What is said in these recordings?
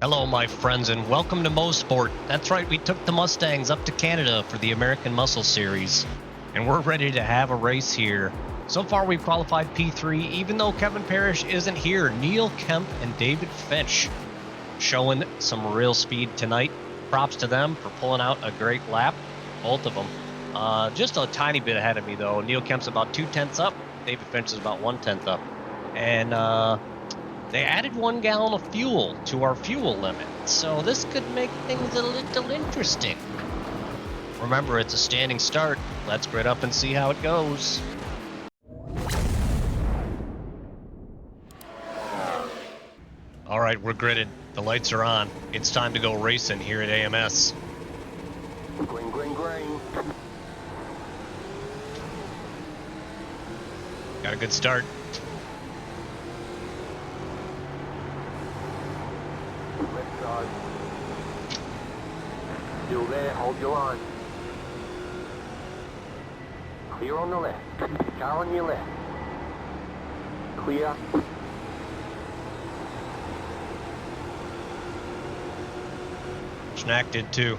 Hello, my friends, and welcome to Mosport. That's right, we took the Mustangs up to Canada for the American Muscle Series, and we're ready to have a race here. So far, we've qualified P3, even though Kevin Parrish isn't here. Neil Kemp and David Finch showing some real speed tonight. Props to them for pulling out a great lap, both of them. Just a tiny bit ahead of me, though. Neil Kemp's about 2/10 up. David Finch is about 1/10 up. And they added 1 gallon of fuel to our fuel limit, so this could make things a little interesting. Remember, it's a standing start. Let's grid up and see how it goes. All right, we're gridded. The lights are on. It's time to go racing here at AMS. Green, green, green. Got a good start. Left side. Still there, hold your line. Clear on the left. Car on your left. Clear. Schnack did too.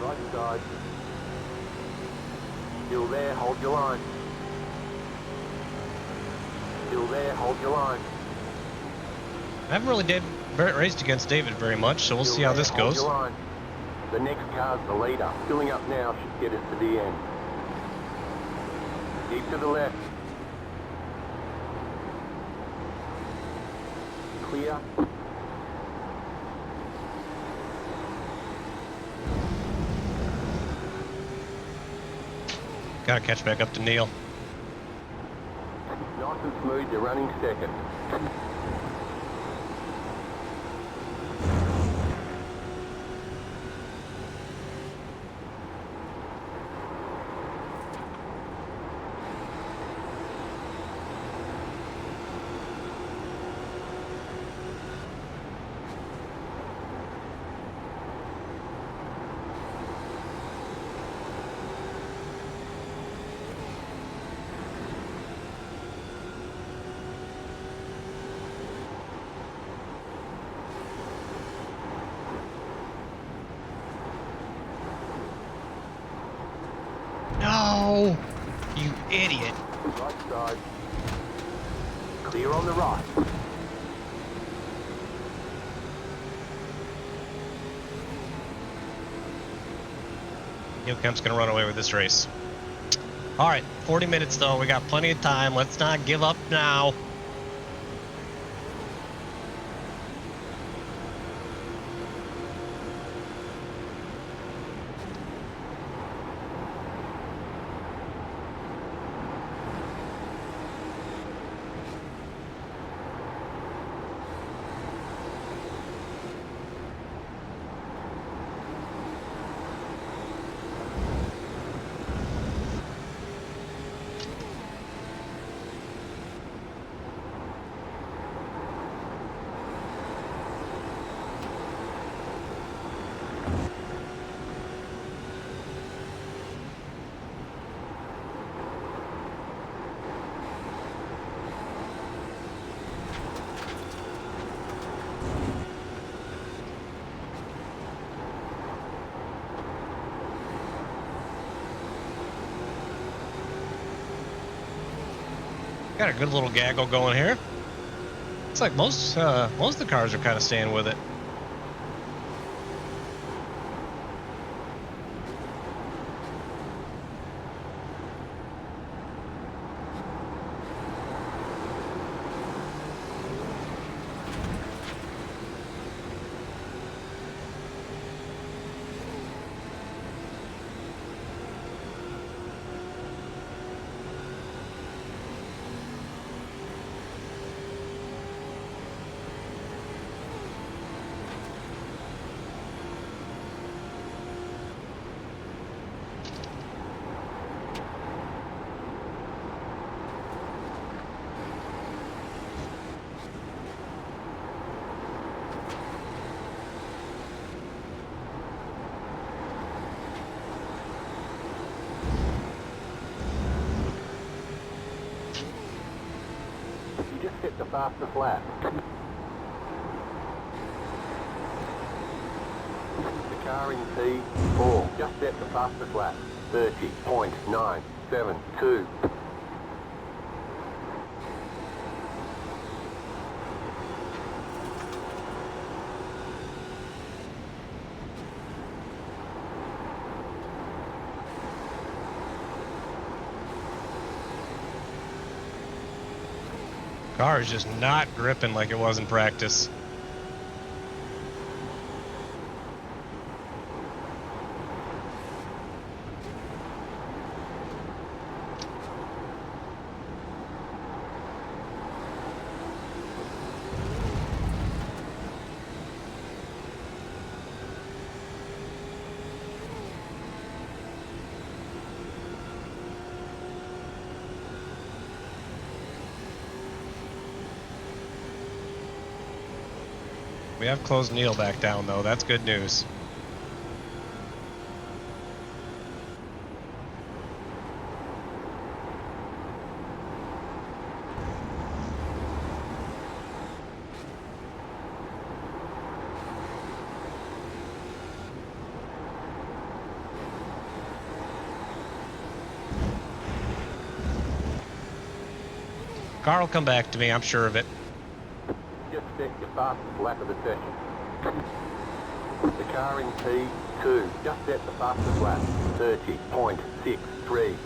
Right side. Still there, hold your line. Still there, hold your line. I haven't really raced against David very much, so we'll see how this Hold goes. your line. The next car's the leader. Filling up now should get us to the end. Keep to the left. Clear. Gotta catch back up to Neil. Nice and smooth, you're running second. No! You idiot. Right side. Clear on the right. Neil Kemp's gonna run away with this race. All right, 40 minutes though. We got plenty of time. Let's not give up now. Got a good little gaggle going here. Looks like most of the cars are kind of staying with it. set the fastest lap. The car in P4 just set the fastest lap. 30.972. Car is just not gripping like it was in practice. We have closed Neil back down, though. That's good news. Car will come back to me, I'm sure of it. Just set your fastest lap of the session. The car in P2 just set the fastest lap. 30.63.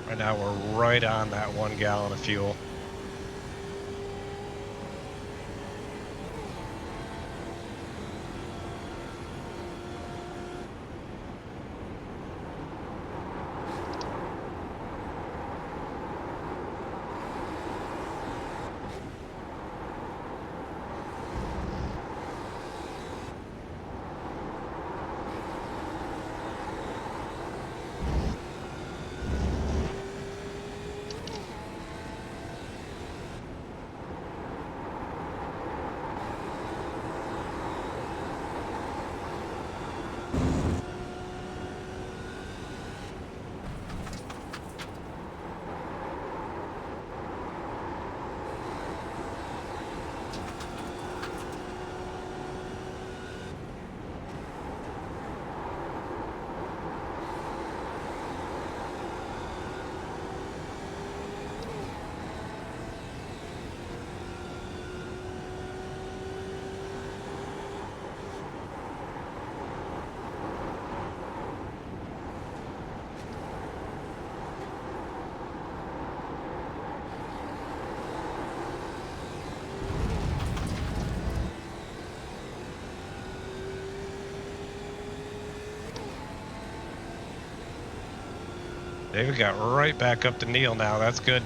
Right now we're right on that 1 gallon of fuel. David got right back up to Neil now. That's good.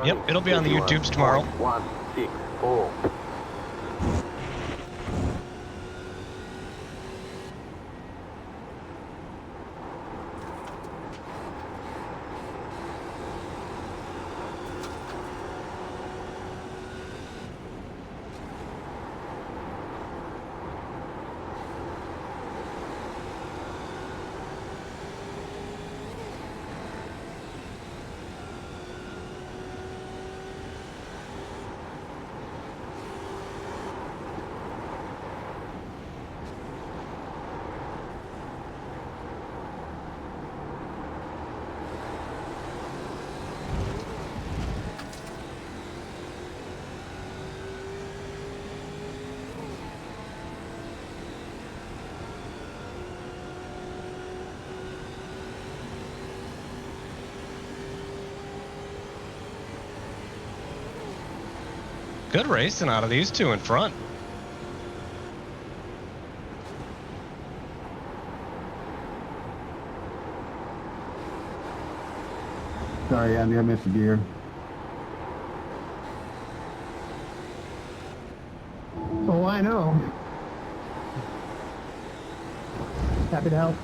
Yep, it'll be on the YouTubes tomorrow. 164. Good racing out of these two in front. Sorry, Andy, I missed a gear. Oh, I know. Happy to help.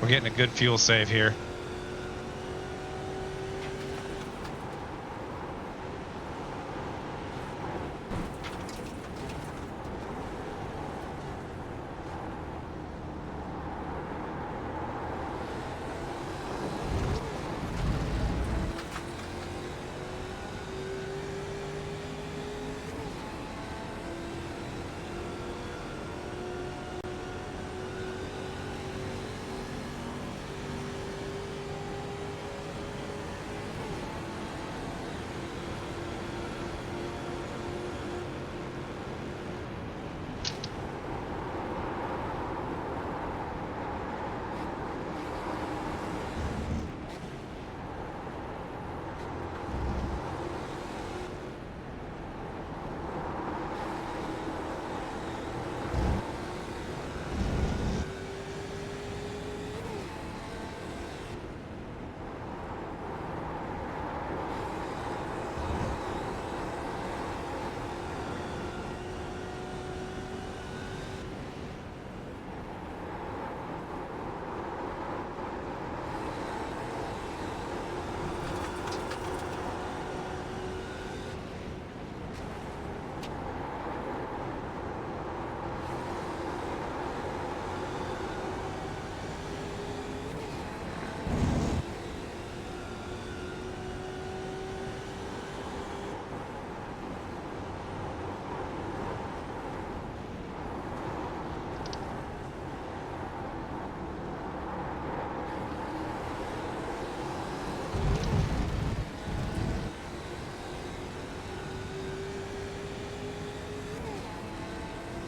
We're getting a good fuel save here.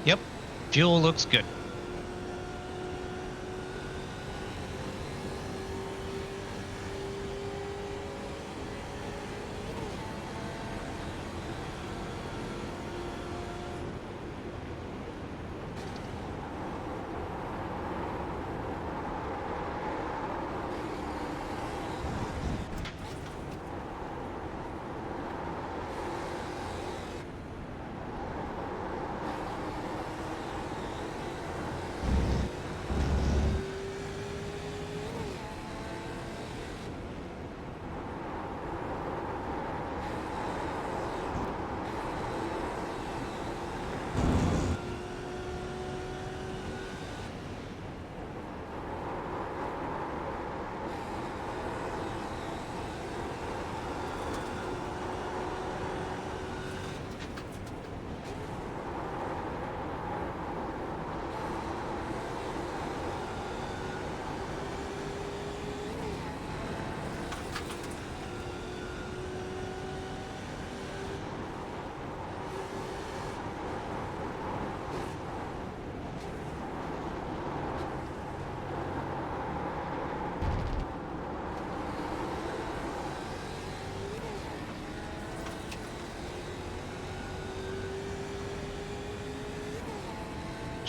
Yep, fuel looks good.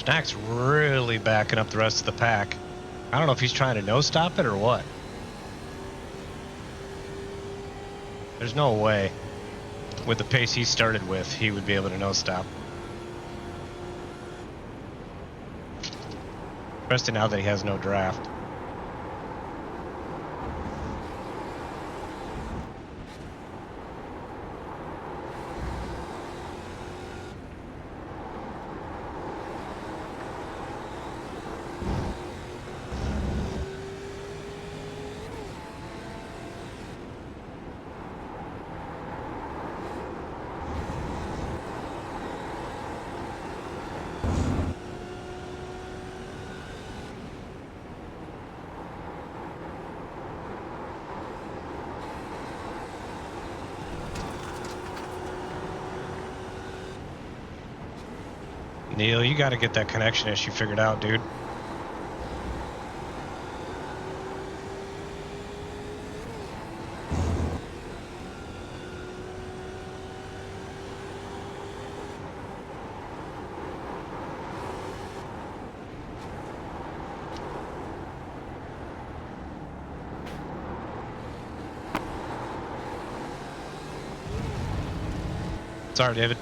Schnack's really backing up the rest of the pack. I don't know if he's trying to no-stop it or what. There's no way, with the pace he started with, he would be able to no-stop. Especially now that he has no draft. Neil, you got to get that connection issue figured out, dude. Sorry, David.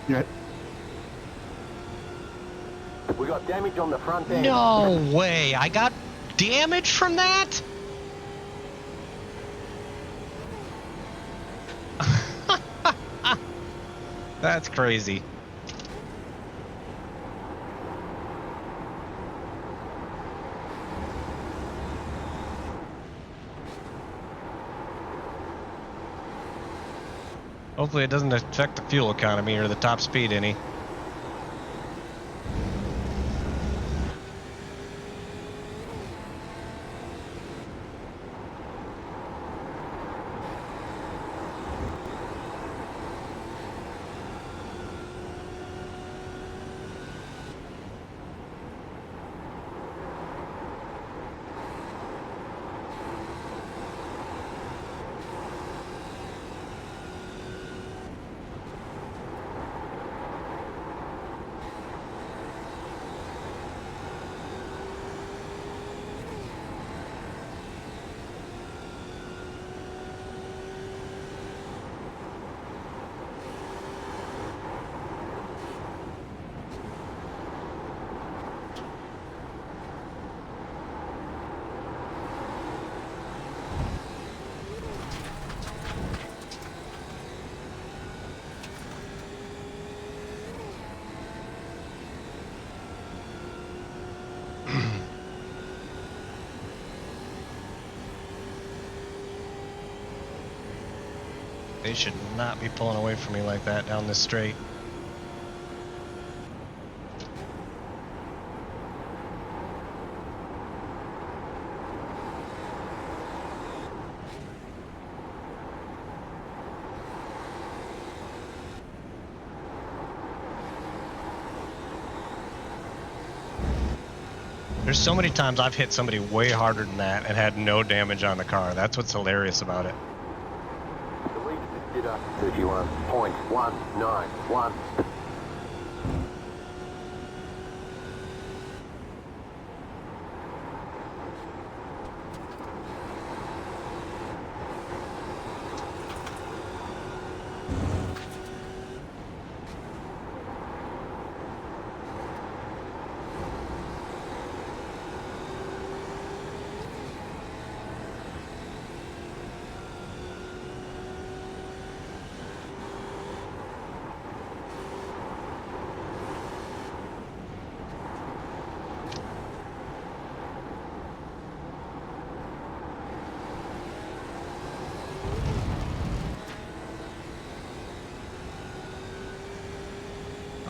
Yeah. We got damage on the front end. No way. I got damage from that? That's crazy. Hopefully it doesn't affect the fuel economy or the top speed any. They should not be pulling away from me like that down this straight. There's so many times I've hit somebody way harder than that and had no damage on the car. That's what's hilarious about it. The lead did 31.191.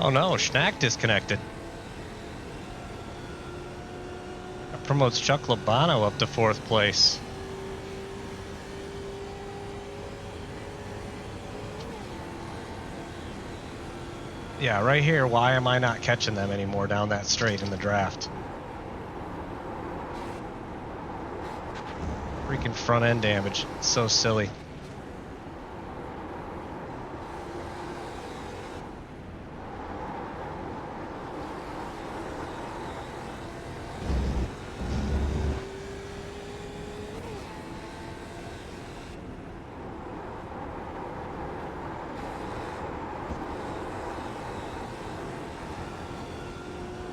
Oh no, Schnack disconnected. That promotes Chuck Labano up to 4th place. Yeah, right here, why am I not catching them anymore down that straight in the draft? Freaking front end damage. It's so silly.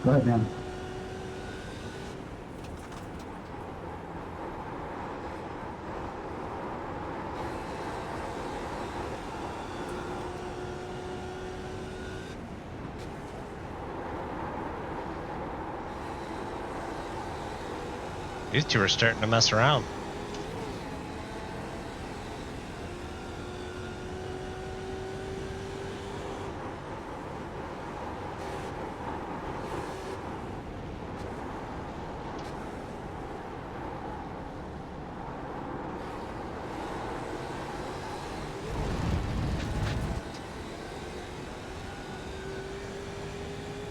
Go ahead, man. These two are starting to mess around.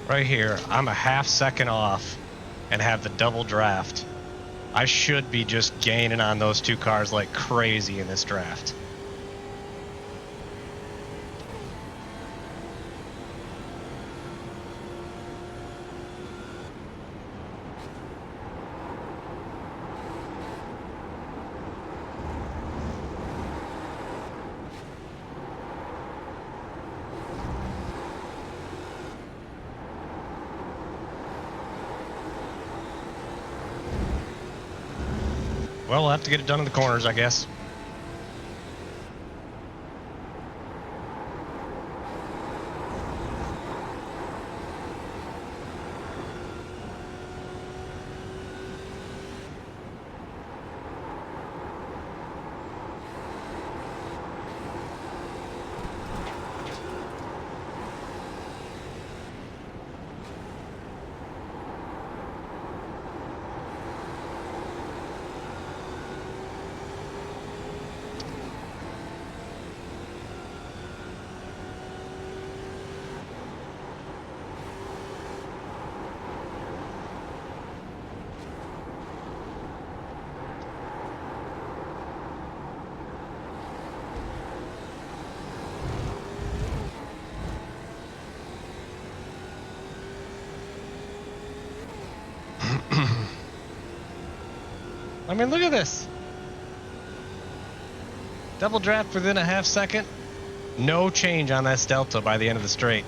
Right here, I'm a half second off and have the double draft. I should be just gaining on those two cars like crazy in this draft. Well, we'll have to get it done in the corners, I guess. I mean, look at this. Double draft within a half second. No change on that delta by the end of the straight.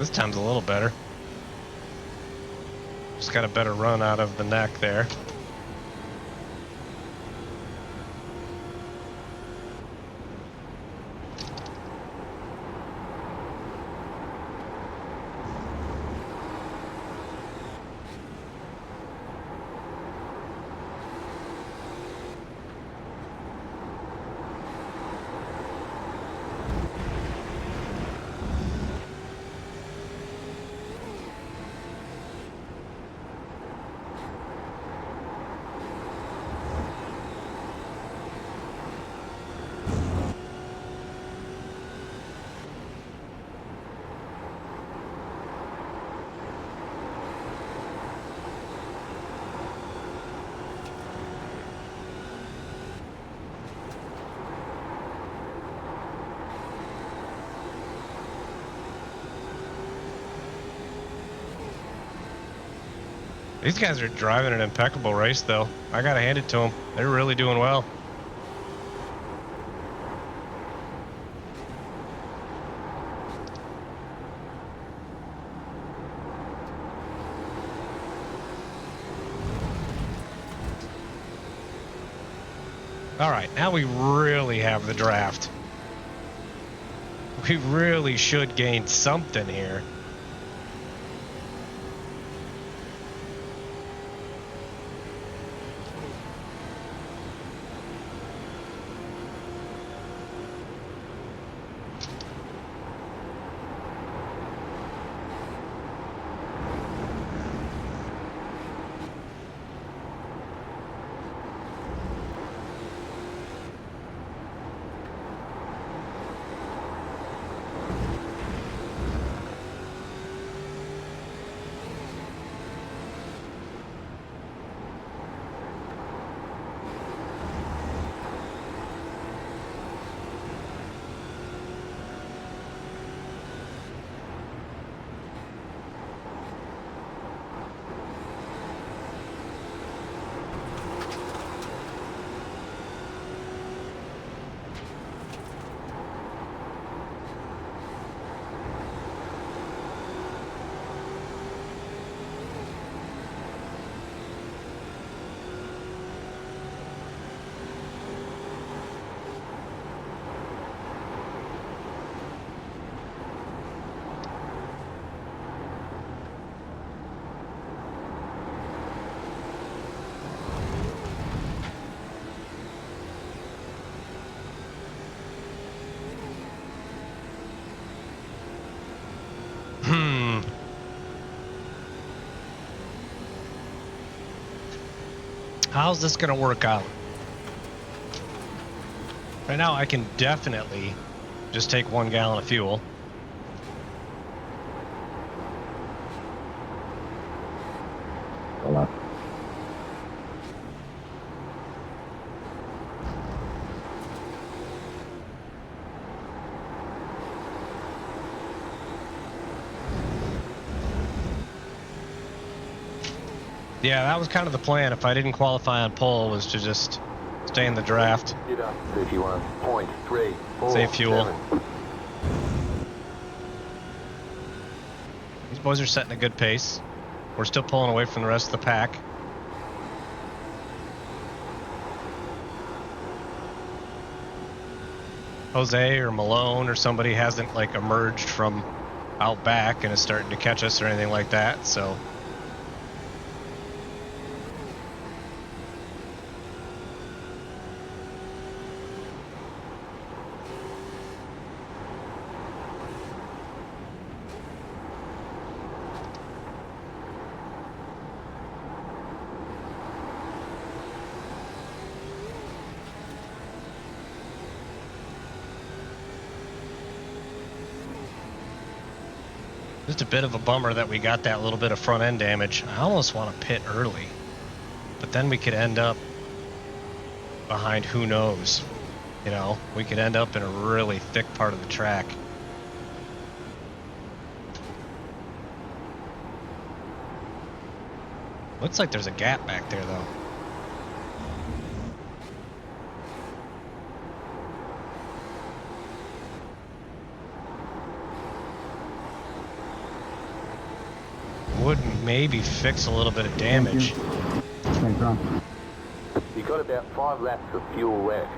This time's a little better. Just got a better run out of the neck there. These guys are driving an impeccable race, though. I gotta hand it to them. They're really doing well. All right, now we really have the draft. We really should gain something here. How's this gonna work out? Right now, I can definitely just take 1 gallon of fuel. Go up. Yeah, that was kind of the plan. If I didn't qualify on pole, was to just stay in the draft. Get up 31.347. Save fuel. These boys are setting a good pace. We're still pulling away from the rest of the pack. Jose or Malone or somebody hasn't like emerged from out back and is starting to catch us or anything like that, so. Just a bit of a bummer that we got that little bit of front end damage. I almost want to pit early, but then we could end up behind who knows. You know, we could end up in a really thick part of the track. Looks like there's a gap back there though. Would maybe fix a little bit of damage. Thanks, Ron. You got about 5 laps of fuel left.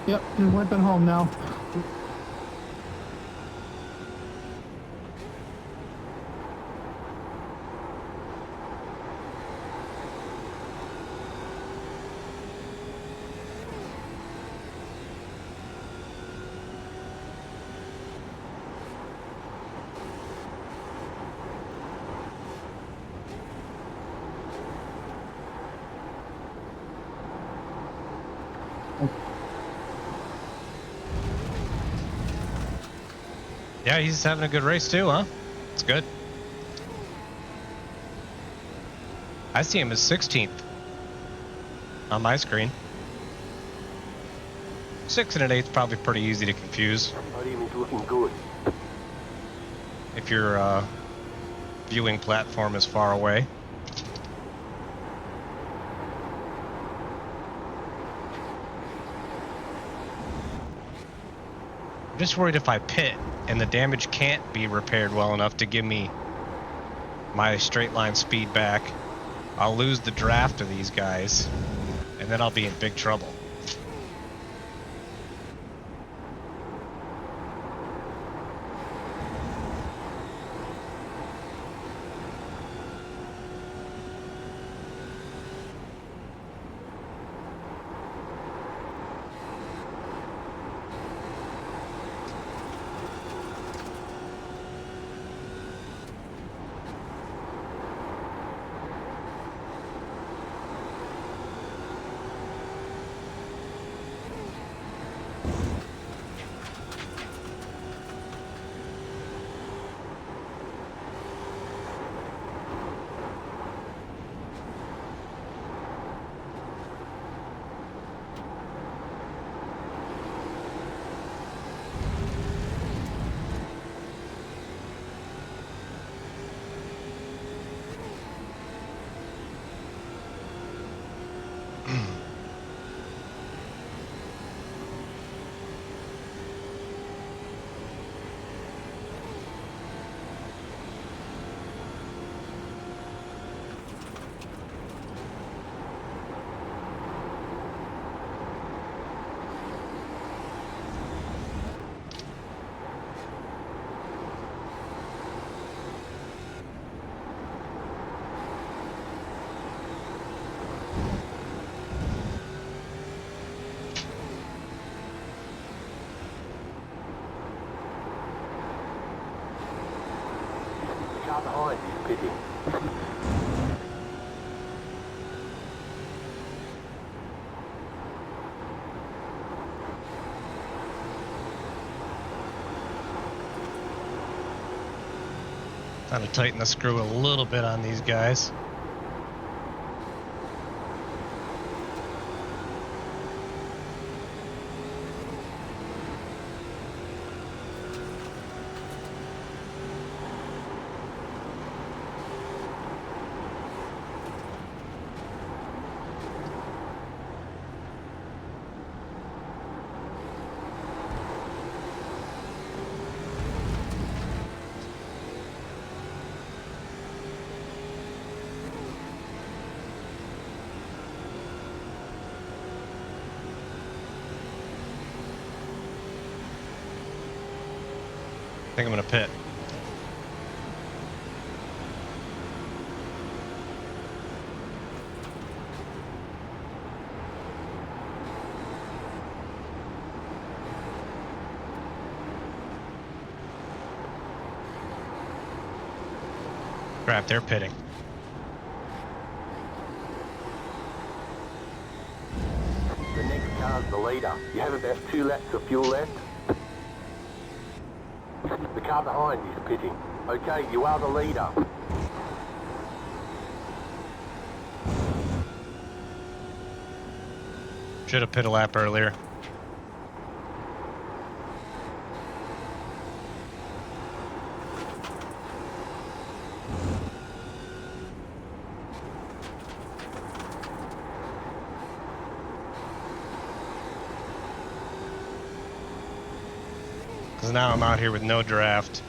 Yep, you're limping home now. Yeah, he's having a good race too, huh? It's good. I see him as 16th on my screen. 6 and an 8's probably pretty easy to confuse Podium is looking good. if your viewing platform is far away. I'm just worried if I pit and the damage can't be repaired well enough to give me my straight line speed back, I'll lose the draft of these guys, and then I'll be in big trouble. behind is pitting. Trying to tighten the screw a little bit on these guys. I think I'm gonna pit. Crap, they're pitting. The next car's the leader. You have about 2 laps of fuel left. The car behind is pitting. Okay, you are the leader. Should have pit a lap earlier. Because now I'm out here with no draft.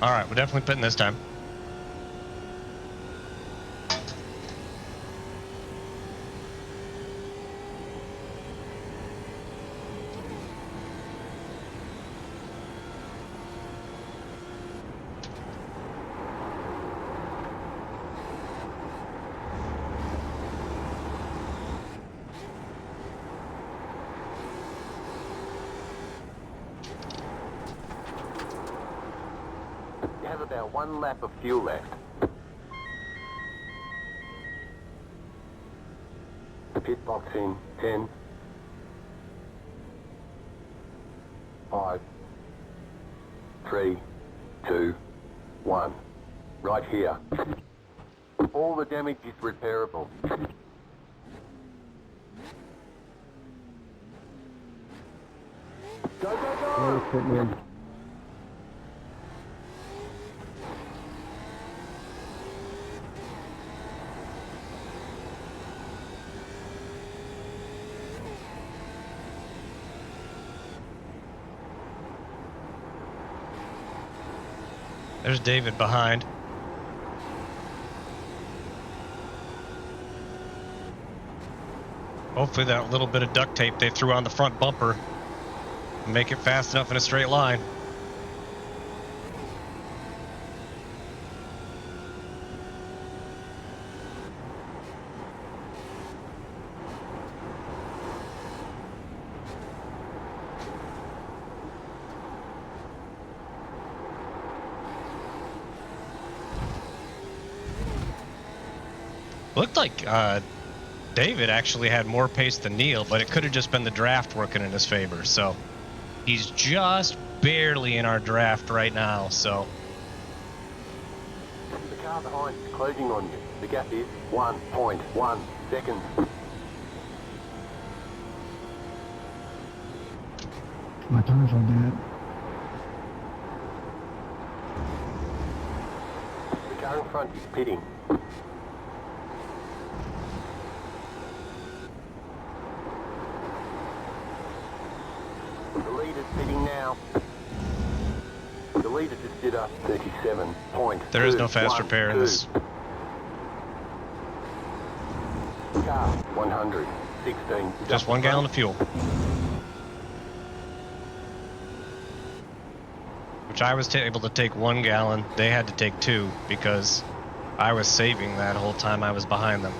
Alright, we're definitely pitting this time. You have about 1 lap of fuel left. Pit box in 10, 5, 3, 2, 1. Right here. All the damage is repairable. Go, go, go! Pit in. There's David behind. Hopefully that little bit of duct tape they threw on the front bumper will make it fast enough in a straight line. Looked like David actually had more pace than Neil, but it could have just been the draft working in his favor. So he's just barely in our draft right now. So The car behind is closing on you. The gap is 1.1 seconds. My tires will do it. The car in front is pitting. The leader's pitting now. The leader just did a 37.2. there is no fast repair in this. Car 100, 16. Just 1 gallon of fuel. Which I was able to take 1 gallon. They had to take 2 because I was saving that whole time I was behind them.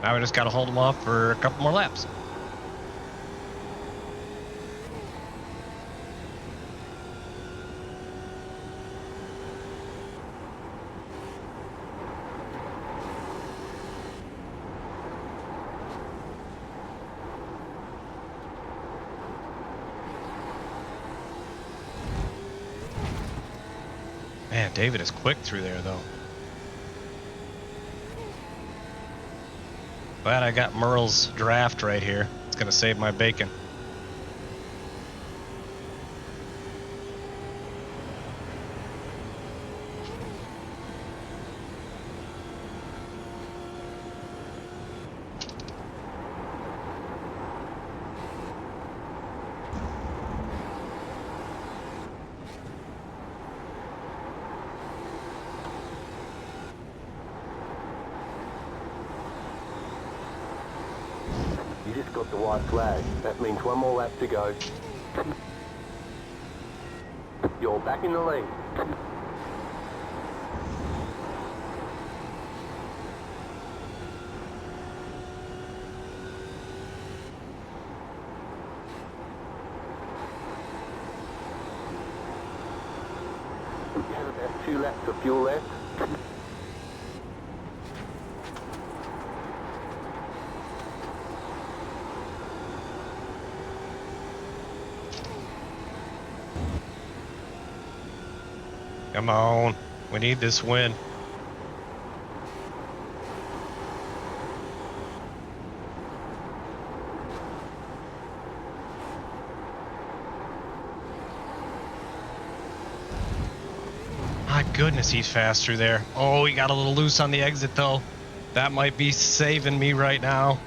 Now we just got to hold them off for a couple more laps. Man, David is quick through there, though. Glad I got Merle's draft right here. It's going to save my bacon. You just got the white flag. That means 1 more lap to go. You're back in the lead. You have about 2 laps of fuel left. Come on. We need this win. My goodness, he's fast through there. Oh, he got a little loose on the exit, though. That might be saving me right now.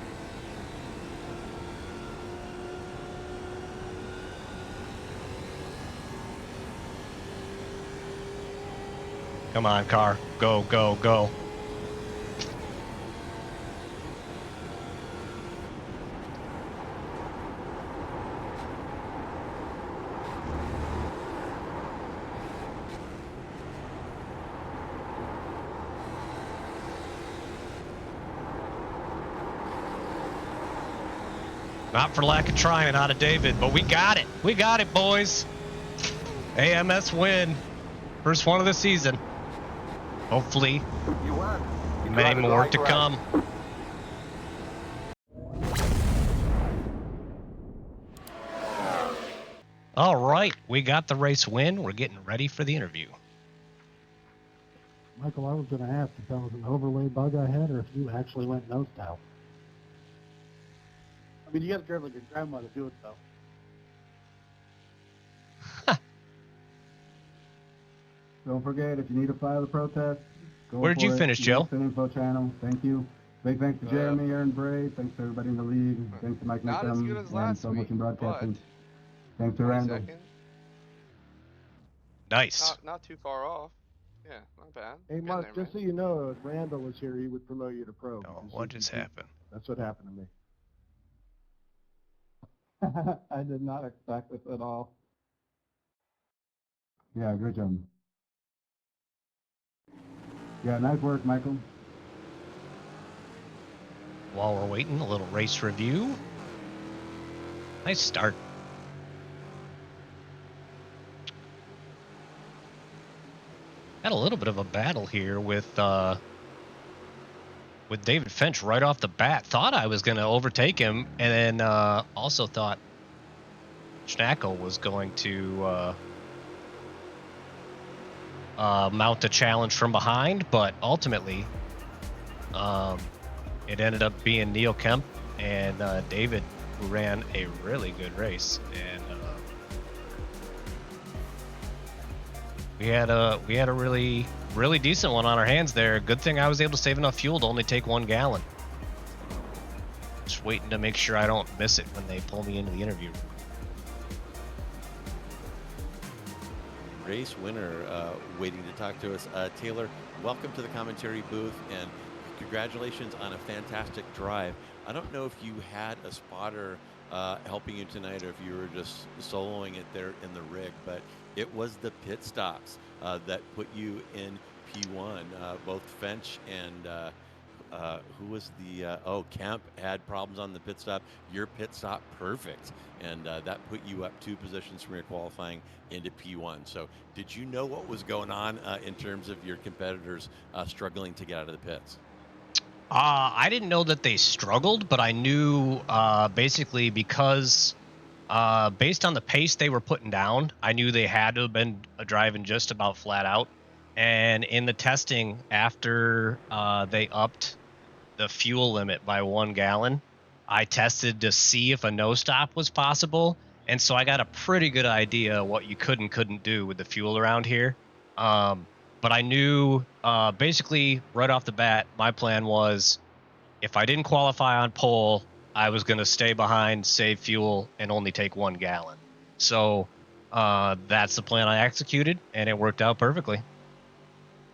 Come on, car. Go, go, go. Not for lack of trying out of David, but we got it. We got it, boys. AMS win. First one of the season. Hopefully, You won. You many drive a more great to race. come. All right, we got the race win. We're getting ready for the interview. Michael, I was going to ask if that was an overlay bug I had or if you actually went nose dive. I mean, you got to drive like your grandma to do it, though. Don't forget, if you need to file the protest, go Where'd for you it. finish, Joe? Info channel. Thank you. Big thanks to Jeremy, Aaron Bray. Thanks to everybody in the league. Thanks to Mike Not as Nickham good as and last Slow week, Motion Broadcasting. but Thanks to Randall. 22nd. Nice. Not too far off. Yeah, not bad. Hey, Getting Mark, there, just so man. you know, if Randall was here, he would promote you to pro. Oh, because what you just beat happened? him. That's what happened to me. I did not expect this at all. Yeah, good job. Yeah, nice work, Michael. While we're waiting, a little race review. Nice start. Had a little bit of a battle here with David Finch right off the bat. Thought I was going to overtake him, and then also thought Schnackle was going to mount a challenge from behind, but ultimately it ended up being Neil Kemp and David, who ran a really good race, and we had a really decent one on our hands there. Good thing I was able to save enough fuel to only take 1 gallon. Just waiting to make sure I don't miss it when they pull me into the interview. race winner waiting to talk to us. Taylor, welcome to the commentary booth, and congratulations on a fantastic drive. I don't know if you had a spotter helping you tonight, or if you were just soloing it there in the rig, but it was the pit stops that put you in P1. Both Fench and who was the Kemp had problems on the pit stop. Your pit stop perfect, and that put you up 2 positions from your qualifying into P1. So did you know what was going on in terms of your competitors struggling to get out of the pits? I didn't know that they struggled, but I knew basically because based on the pace they were putting down, I knew they had to have been driving just about flat out. And in the testing, after they upped the fuel limit by 1 gallon, I tested to see if a no stop was possible. And so I got a pretty good idea what you could and couldn't do with the fuel around here. But I knew basically right off the bat, my plan was if I didn't qualify on pole, I was going to stay behind, save fuel, and only take 1 gallon. So that's the plan I executed, and it worked out perfectly.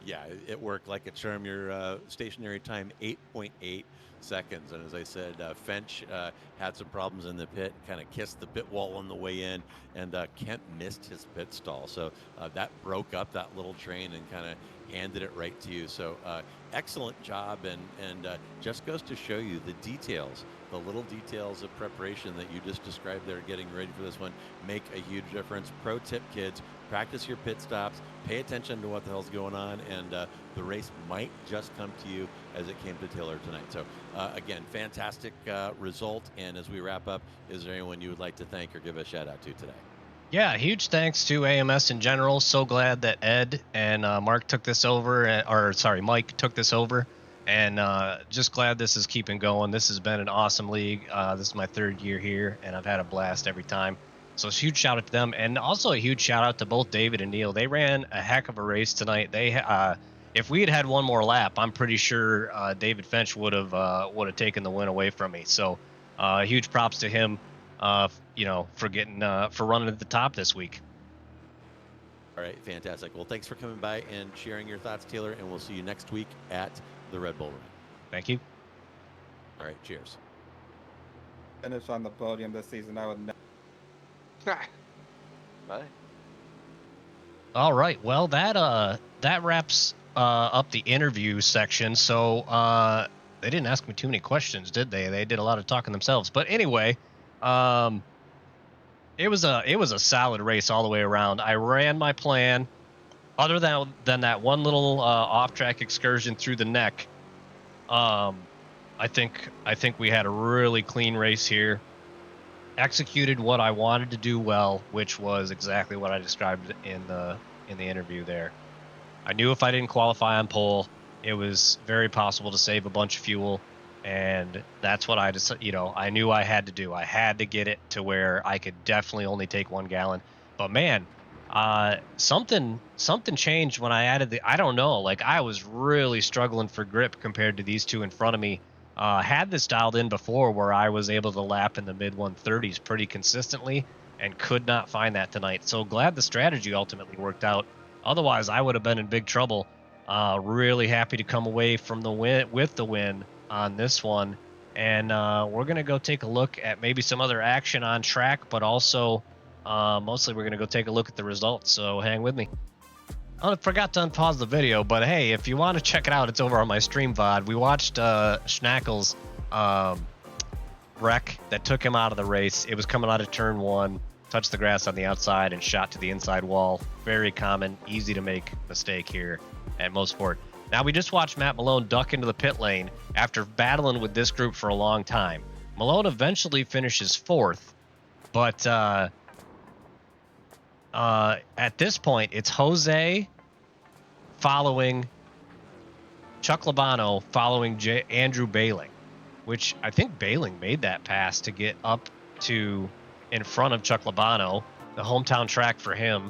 Yeah, it worked like a charm. Your stationary time, 8.8 seconds. And as I said, Fench had some problems in the pit, kind of kissed the pit wall on the way in, and Kemp missed his pit stall. So that broke up that little train and kind of handed it right to you. So excellent job, and just goes to show you the details, the little details of preparation that you just described there, getting ready for this one, make a huge difference. Pro tip, kids, practice your pit stops, pay attention to what the hell's going on, and the race might just come to you as it came to Taylor tonight. So again, fantastic result. And as we wrap up, is there anyone you would like to thank or give a shout out to today? Yeah, huge thanks to AMS in general. So glad that Ed and Mike took this over, and just glad this is keeping going. This has been an awesome league. This is my 3rd year here, and I've had a blast every time. So it's a huge shout out to them, and also a huge shout out to both David and Neil. They ran a heck of a race tonight. They, if we had had one more lap, I'm pretty sure David Fench would have taken the win away from me. So huge props to him. For running at the top this week. All right, fantastic. Well, thanks for coming by and sharing your thoughts, Taylor, and we'll see you next week at the Red Bull Ring. Thank you. All right, cheers. Finish on the podium this season, I would never. Bye. All right, well that wraps up the interview section. So they didn't ask me too many questions, did they? They did a lot of talking themselves. But anyway, it was a solid race all the way around. I ran my plan. Other than that one little off-track excursion through the neck, I think we had a really clean race here. Executed what I wanted to do well, which was exactly what I described in the interview there. I knew if I didn't qualify on pole, it was very possible to save a bunch of fuel. And that's what I knew I had to do. I had to get it to where I could definitely only take 1 gallon. But man, something changed when I added I don't know, like I was really struggling for grip compared to these two in front of me. Had this dialed in before where I was able to lap in the mid 130s pretty consistently, and could not find that tonight. So glad the strategy ultimately worked out. Otherwise, I would have been in big trouble. Really happy to come away from the win with the win on this one, and we're gonna go take a look at maybe some other action on track, but also mostly we're gonna go take a look at the results. So hang with me. I forgot to unpause the video, but hey, if you want to check it out, it's over on my stream VOD. We watched Schnackle's wreck that took him out of the race. It was coming out of turn 1, touched the grass on the outside and shot to the inside wall. Very common, easy to make mistake here at Mosport. Now we just watched Matt Malone duck into the pit lane after battling with this group for a long time. Malone eventually finishes 4th, but at this point, it's Jose following Chuck Labano following Andrew Bailing, which I think Bailing made that pass to get up to in front of Chuck Labano, the hometown track for him.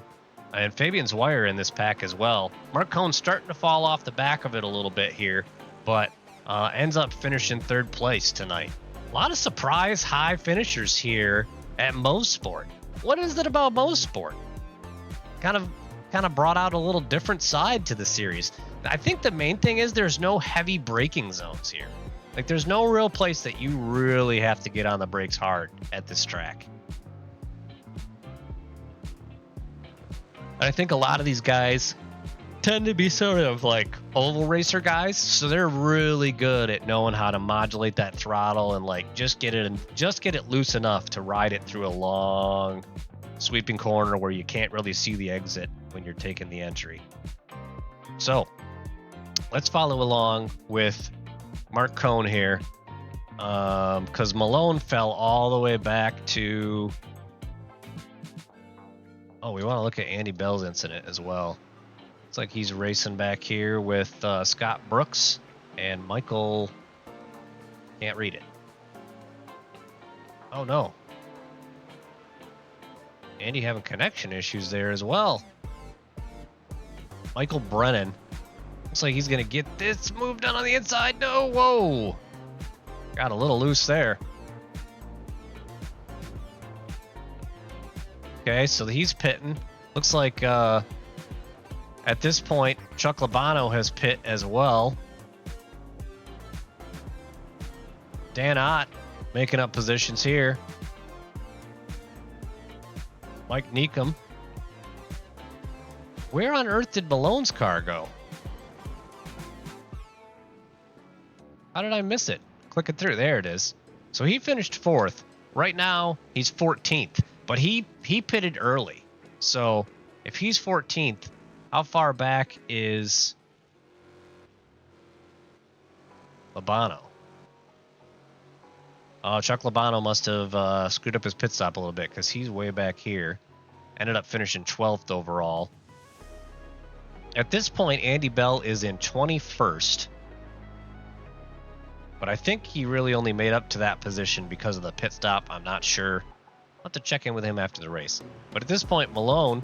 And Fabian Zweier in this pack as well. Mark Cohn's starting to fall off the back of it a little bit here, but ends up finishing 3rd place tonight. A lot of surprise high finishers here at Mosport. What is it about Mosport? Kind of kind of brought out a little different side to the series. I think the main thing is there's no heavy braking zones here. Like, there's no real place that you really have to get on the brakes hard at this track. I think a lot of these guys tend to be sort of like oval racer guys, so they're really good at knowing how to modulate that throttle and like just get it loose enough to ride it through a long sweeping corner where you can't really see the exit when you're taking the entry. So let's follow along with Mark Cohn here, because Malone fell all the way back to... Oh, we want to look at Andy Bell's incident as well. Looks like he's racing back here with Scott Brooks, and Michael can't read it. Oh no. Andy having connection issues there as well. Michael Brennan. Looks like he's going to get this move done on the inside. No, whoa. Got a little loose there. Okay, so he's pitting. Looks like at this point, Chuck Labano has pit as well. Dan Ott making up positions here. Mike Neekum. Where on earth did Malone's car go? How did I miss it? Click it through. There it is. So he finished 4th. Right now, he's 14th. But he pitted early. So if he's 14th, how far back is Labano? Oh, Chuck Labano must have screwed up his pit stop a little bit because he's way back here. Ended up finishing 12th overall. At this point, Andy Bell is in 21st. But I think he really only made up to that position because of the pit stop. I'm not sure. I'll have to check in with him after the race. But at this point, Malone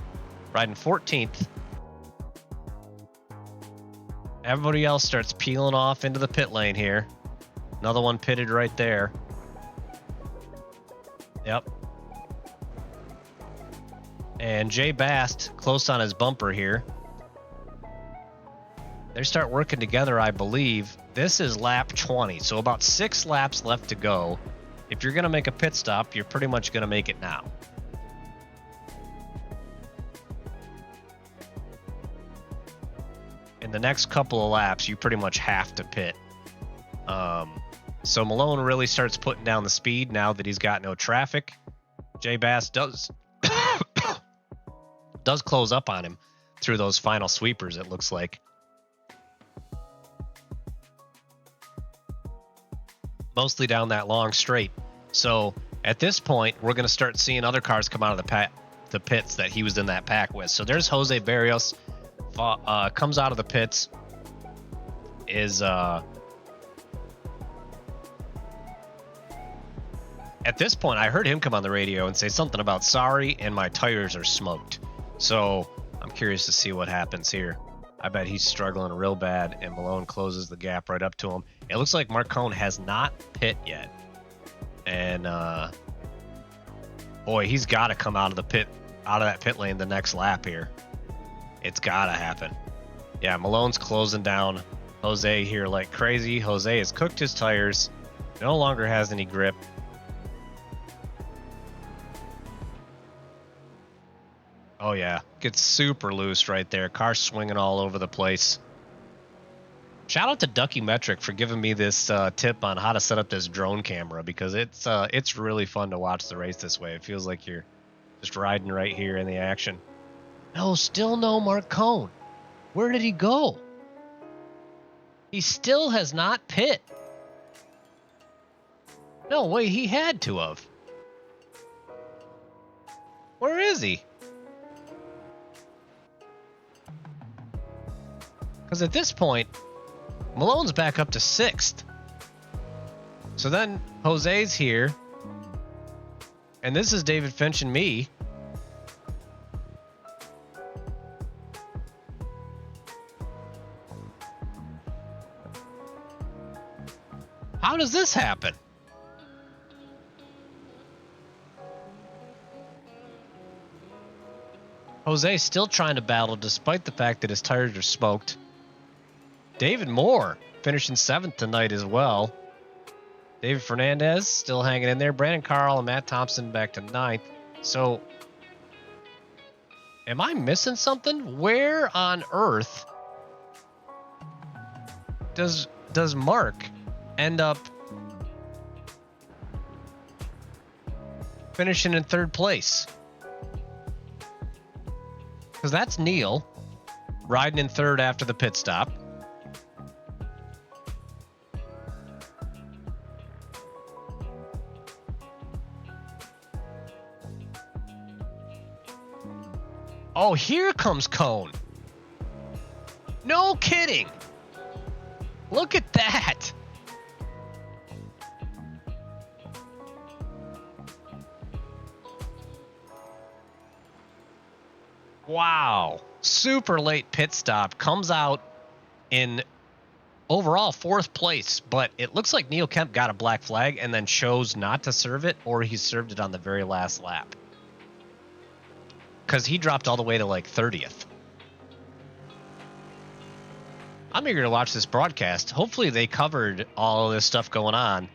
riding 14th. Everybody else starts peeling off into the pit lane here. Another one pitted right there. Yep. And Jay Bast close on his bumper here. They start working together, I believe. This is lap 20, so about 6 laps left to go. If you're going to make a pit stop, you're pretty much going to make it now. In the next couple of laps, you pretty much have to pit. So Malone really starts putting down the speed now that he's got no traffic. Jay Bass does close up on him through those final sweepers, it looks like. Mostly down that long straight. So at this point, we're going to start seeing other cars come out of the pits that he was in that pack with. So there's Jose Barrios, comes out of the pits, is at this point, I heard him come on the radio and say something about sorry and my tires are smoked. So I'm curious to see what happens here. I bet he's struggling real bad, and Malone closes the gap right up to him. It looks like Mark Cohn has not pit yet. And boy, he's got to come out of that pit lane the next lap here. It's got to happen. Yeah, Malone's closing down Jose here like crazy. Jose has cooked his tires, no longer has any grip. Oh yeah, gets super loose right there. Car swinging all over the place. Shout out to Ducky Metric for giving me this tip on how to set up this drone camera, because it's really fun to watch the race this way. It feels like you're just riding right here in the action. No, still no Mark Cohn. Where did he go? He still has not pit. No way, he had to have. Where is he? Because at this point, Malone's back up to 6th. So then Jose's here. And this is David Finch and me. How does this happen? Jose still trying to battle despite the fact that his tires are smoked. David Moore finishing 7th tonight as well. David Fernandez still hanging in there. Brandon Carl and Matt Thompson back to 9th. So, am I missing something? Where on earth does Mark end up finishing in 3rd place? Because that's Neil riding in 3rd after the pit stop. Oh, here comes Cone. No kidding. Look at that. Wow. Super late pit stop. Comes out in overall 4th place, but it looks like Neil Kemp got a black flag and then chose not to serve it, or he served it on the very last lap. Because he dropped all the way to like 30th. I'm eager to watch this broadcast. Hopefully they covered all of this stuff going on.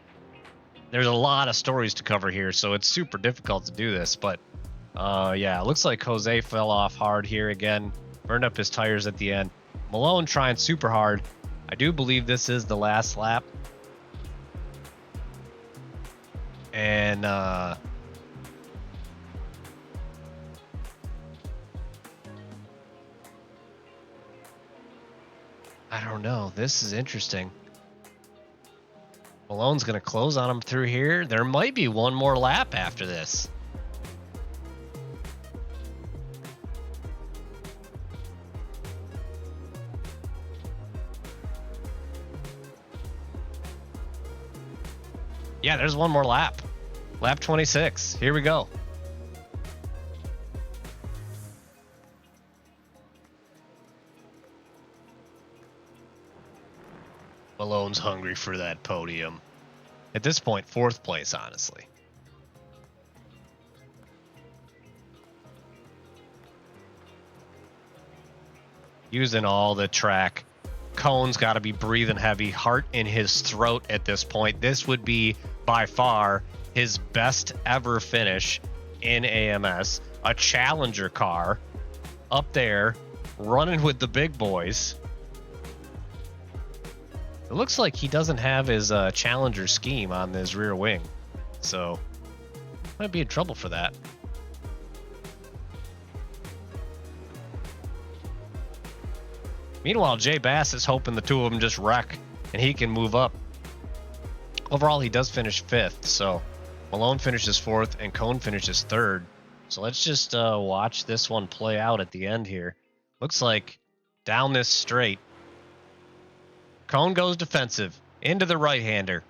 There's a lot of stories to cover here, so it's super difficult to do this. But yeah, it looks like Jose fell off hard here again. Burned up his tires at the end. Malone trying super hard. I do believe this is the last lap. And I don't know. This is interesting. Malone's going to close on him through here. There might be one more lap after this. Yeah, there's one more lap. Lap 26. Here we go. Malone's hungry for that podium. At this point, 4th place, honestly. Using all the track. Cone's got to be breathing heavy, heart in his throat at this point. This would be by far his best ever finish in AMS. A Challenger car up there running with the big boys. It looks like he doesn't have his Challenger scheme on his rear wing, so might be in trouble for that. Meanwhile, Jay Bass is hoping the two of them just wreck and he can move up. Overall, he does finish 5th, so Malone finishes 4th and Cone finishes 3rd. So let's just watch this one play out at the end here. Looks like down this straight, Cone goes defensive into the right-hander.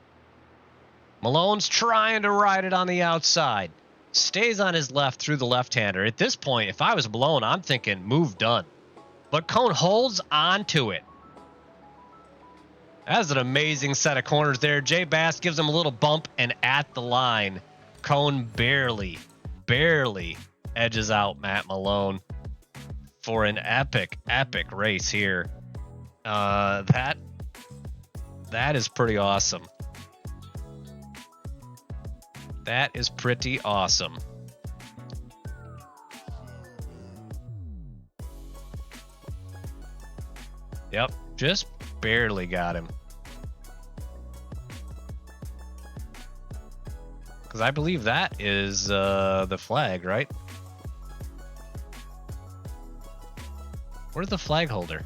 Malone's trying to ride it on the outside. Stays on his left through the left-hander. At this point, if I was Malone, I'm thinking move done. But Cone holds on to it. That's an amazing set of corners there. Jay Bass gives him a little bump, and at the line, Cone barely edges out Matt Malone for an epic race here. That is pretty awesome. That is pretty awesome. Yep, just barely got him. Because I believe that is the flag, right? Where's the flag holder?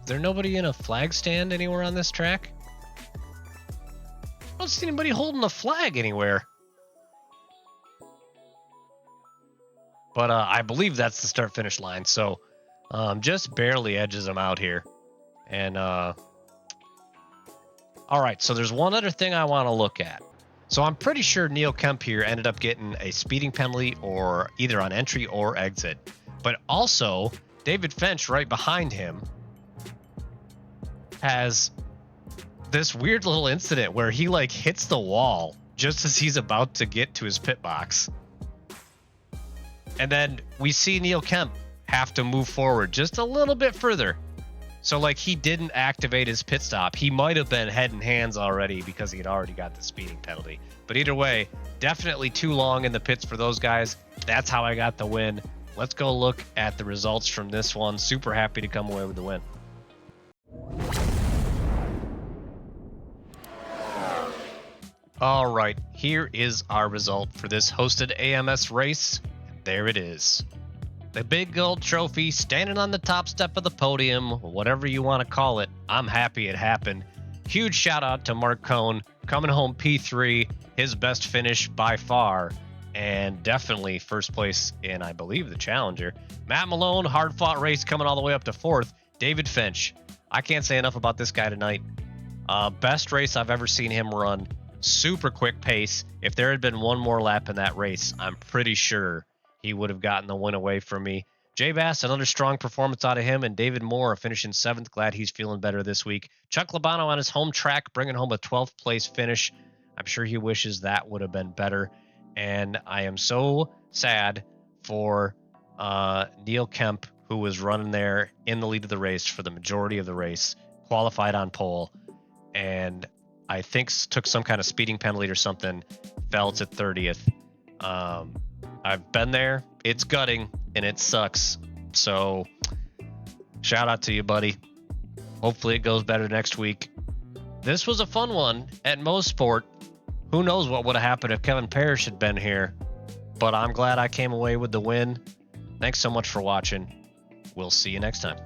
Is there nobody in a flag stand anywhere on this track? I don't see anybody holding a flag anywhere. But I believe that's the start-finish line, so just barely edges him out here. And all right, so there's one other thing I want to look at. So I'm pretty sure Neil Kemp here ended up getting a speeding penalty or either on entry or exit. But also, David Finch right behind him has this weird little incident where he like hits the wall just as he's about to get to his pit box. And then we see Neil Kemp have to move forward just a little bit further. So, like, he didn't activate his pit stop. He might have been head and hands already because he had already got the speeding penalty. But either way, definitely too long in the pits for those guys. That's how I got the win. Let's go look at the results from this one. Super happy to come away with the win. All right, here is our result for this hosted AMS race. There it is. The big gold trophy standing on the top step of the podium, whatever you want to call it. I'm happy it happened. Huge shout out to Mark Cohn, coming home P3, his best finish by far, and definitely first place in, I believe, the Challenger. Matt Malone, hard fought race coming all the way up to 4th. David Finch, I can't say enough about this guy tonight. Best race I've ever seen him run. Super quick pace. If there had been one more lap in that race, I'm pretty sure he would have gotten the win away from me. Jay Bass, another strong performance out of him, and David Moore finishing 7th. Glad he's feeling better this week. Chuck Labano on his home track, bringing home a 12th place finish. I'm sure he wishes that would have been better. And I am so sad for Neil Kemp, who was running there in the lead of the race for the majority of the race, qualified on pole, and I think took some kind of speeding penalty or something, fell to 30th. I've been there. It's gutting, and it sucks. So shout out to you, buddy. Hopefully it goes better next week. This was a fun one at Mosport. Who knows what would have happened if Kevin Parrish had been here, but I'm glad I came away with the win. Thanks so much for watching. We'll see you next time.